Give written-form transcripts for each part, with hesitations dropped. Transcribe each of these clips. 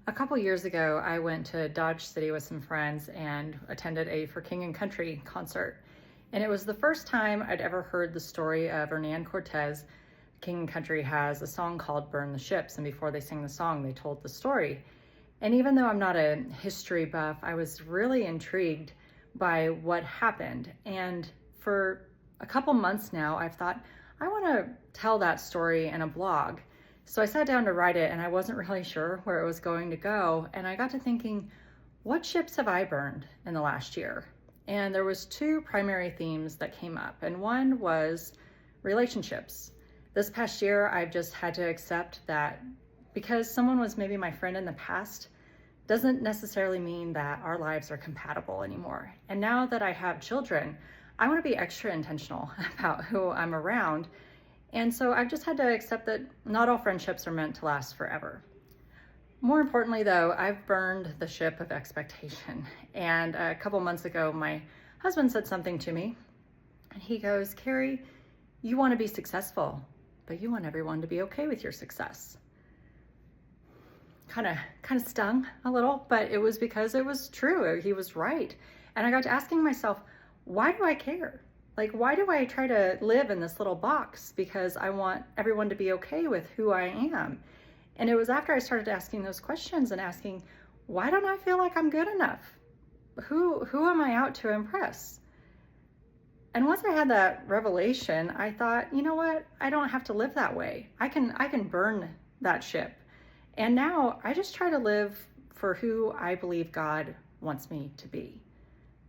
A couple years ago, I went to Dodge City with some friends and attended a For King and Country concert. And it was the first time I'd ever heard the story of Hernan Cortez. King and Country has a song called Burn the Ships, and before they sang the song, they told the story. And even though I'm not a history buff, I was really intrigued by what happened. And for a couple months now, I've thought, I want to tell that story in a blog. So I sat down to write it, and I wasn't really sure where it was going to go. And I got to thinking, what ships have I burned in the last year? And there was two primary themes that came up, and one was relationships. This past year, I've just had to accept that because someone was maybe my friend in the past doesn't necessarily mean that our lives are compatible anymore. And now that I have children, I want to be extra intentional about who I'm around. And so I've just had to accept that not all friendships are meant to last forever. More importantly, though, I've burned the ship of expectation. And a couple months ago, my husband said something to me, and he goes, "Carrie, you want to be successful, but you want everyone to be okay with your success." Kind of stung a little, but it was because it was true. He was right. And I got to asking myself, why do I care? Like, why do I try to live in this little box? Because I want everyone to be okay with who I am. And it was after I started asking those questions and asking, why don't I feel like I'm good enough? Who am I out to impress? And once I had that revelation, I thought, you know what? I don't have to live that way. I can burn that ship. And now I just try to live for who I believe God wants me to be.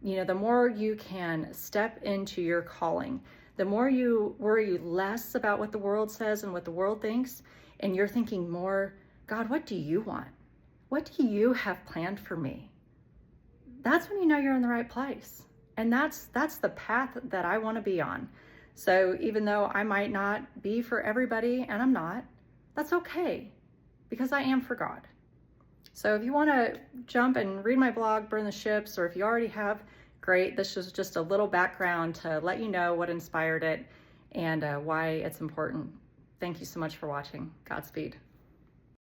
You know, the more you can step into your calling, the more you worry less about what the world says and what the world thinks, and you're thinking more, God, what do you want? What do you have planned for me? That's when you know you're in the right place. And that's the path that I want to be on. So even though I might not be for everybody, and I'm not, that's okay, because I am for God. So if you want to jump and read my blog, Burn the Ships, or if you already have, great. This is just a little background to let you know what inspired it and why it's important. Thank you so much for watching. Godspeed.